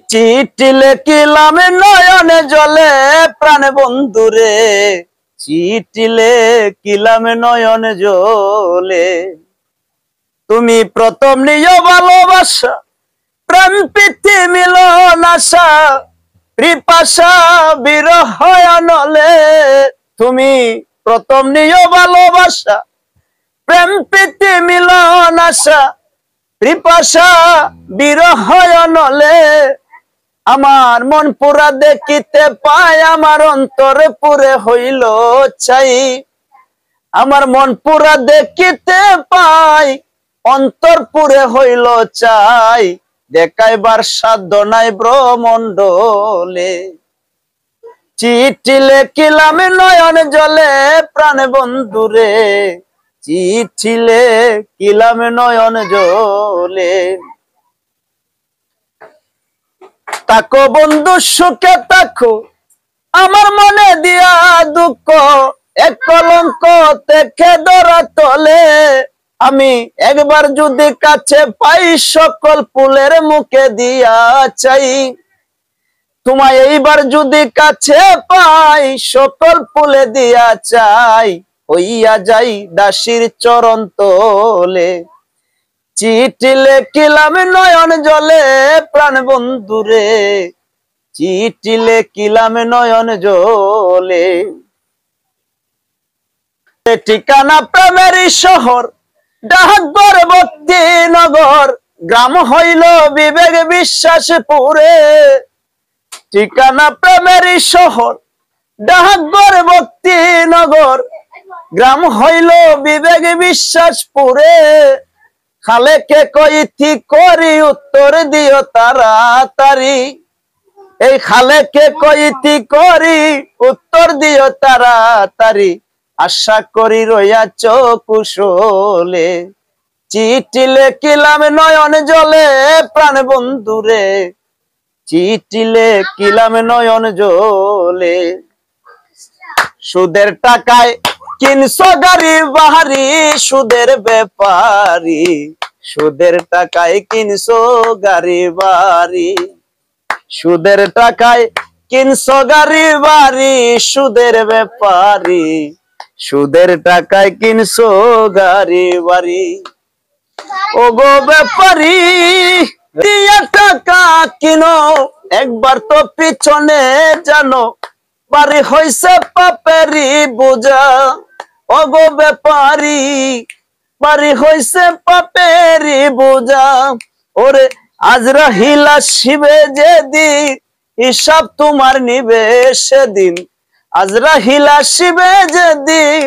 চিঠি লেখিলাম নয়নে জলে প্রাণ বন্ধুরে, চিঠি লেখিলাম নয়নে জলে। তুমি প্রথম নিয় ভালোবাসা, প্রেম প্রীতি মিলন আশা, পিপাসা বিরহ নলে। তুমি প্রথম নিয় ভালোবাসা, প্রেম প্রীতি মিলন আশা, পিপাসা বিরহ নলে। আমার মন পুরা দেখিতে পায়, আমার অন্তরে পুরে হইল চাই। আমার মন পুরা দেখিতে পাই, অন্তর পুরে হইল চাই। দেখাইবার সাধ্য নাই ব্রহ্মণ্ডলে। চিঠি লেখিলাম নয়ন জলে প্রাণ বন্ধুরে, চিঠি লেখিলাম নয়ন জলে। তাকো বন্ধু সুখে তাকো, আমার মনে দিয়া দুঃখ, এক কলঙ্ক থেকে ধরা তলে। আমি একবার যদি কাছে পাই, সকল ফুলের মুখে দিয়া চাই। তোমায় এইবার যদি কাছে পাই, সকল ফুলে দিয়া চাই। হইয়া যাই দাসীর চরণ তলে। চিঠি লেখিলাম নয়ন জলে প্রাণ বন্ধুরে, চিঠি লেখিলাম নয়ন জলে। ঠিকানা প্রেমের শহর, ডাকঘর ভক্তি নগর, গ্রাম হইল বিবেক বিশ্বাস পুরে। ঠিকানা প্রেমের শহর, ডাকঘর ভক্তি নগর, গ্রাম হইল বিবেক বিশ্বাস পুরে। খালেকে কইতি করি উত্তর দিও তাড়াতাড়ি। এই খালেকে কইতি করি উত্তর দিও তাড়াতাড়ি। আশা করি রইয়াছ কুশলে। চিঠি লেখিলাম নয়ন জলে প্রাণ বন্ধুরে, চিঠি লেখিলাম নয়ন জলে। সুদের টাকায় কিনছো গাড়ি বাড়ি, সুদের ব্যাপারি। সুদের টাকায় কিনছো গাড়ি বাড়ি, সুদের টাকায় কিনছো গাড়ি বাড়ি, সুদের ব্যাপারি। সুদের টাকায় কিনছো গাড়ি বাড়ি। ও গো ব্যাপারি, দিয়া টাকা কিনো, একবার তো পিছনে জানো, বাড়ি হইছে পাপেরি বোঝা। ও গো ব্যাপারি, বাড়ি হইছে পাপেরি বোঝা। ওরে আজরাইল আসিবে যেদিন, হিসাব তোমার নিবে সেদিন। আজরাইল আসিবে যেদিন,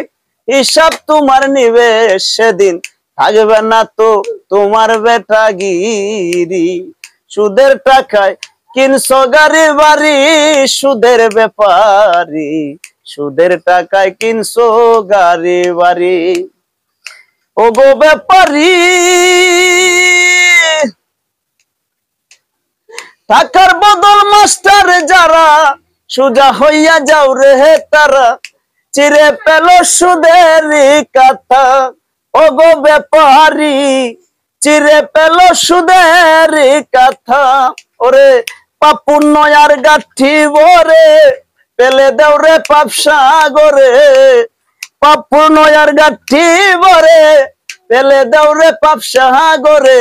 হিসাব তোমার নিবে সেদিন। থাকবে না তো তোমার বেটাগিরি। সুদের টাকায় কিনছো গাড়ি বাড়ি, সুদের ব্যাপারি। সুদের টাকায় কিনছো গাড়ি বাড়ি। ও গো ব্যাপারি, টাকার বদল মাস্টার যারা, সোজা হইয়া যাও রে তারা। চিরে পেল সুদের কথা। ও গো ব্যাপারি, চিরে পেল সুদের কথা। ওরে পাপুর নয়ার গাঠি বরে, পেলে দেও রে পাপ সাগরে। পাপুর নয়ার গাঠি বরে, পেলে দেও রে পাপ সাগরে।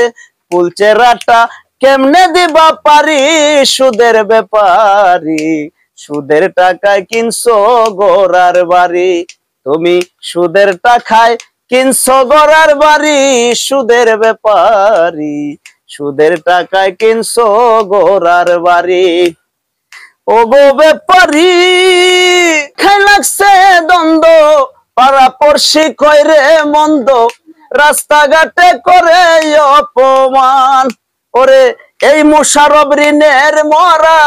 ফুলচেরাটা কেমনে দিবা পারি, সুদের ব্যাপারি। সুদের টাকায় কিনছো গোরার বাড়ি। তুমি সুদের টাকায় কিনছো গোরার বাড়ি, সুদের ব্যাপারি। সুদের টাকায় কিনছো গোরার বাড়ি। ও গো ব্যাপারি, খাই লাগছে দ্বন্দ্ব, পাড়া পড়শি কয় রে মন্দ, রাস্তাঘাটে করে অপমান। ওরে এই মোশারফ ঋণের মরা,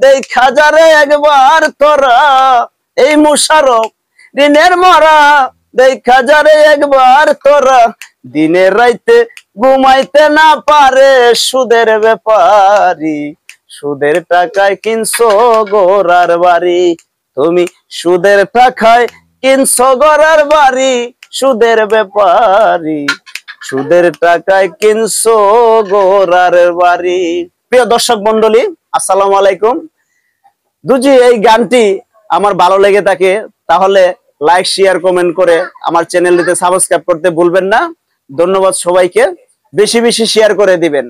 দেখা যারে একবার তোরা। এই মোশারফ ঋণের মরা, দেখা যারে একবার তোরা। দিনের রাইতে ঘুমাইতে না পারে, সুদের ব্যাপারি। সুদের টাকায় কিনছো গোরার বাড়ি। তুমি সুদের টাকায় কিনছো গোরার বাড়ি, সুদের ব্যাপারি। সুদের টাকায় কিনছো গোরার বাড়ি। প্রিয় দর্শক মন্ডলী, আসসালামু আলাইকুম। যদি এই গানটি আমার ভালো লেগে থাকে তাহলে লাইক, শেয়ার, কমেন্ট করে আমার চ্যানেলটিতে সাবস্ক্রাইব করতে ভুলবেন না। ধন্যবাদ সবাইকে, বেশি বেশি শেয়ার করে দিবেন।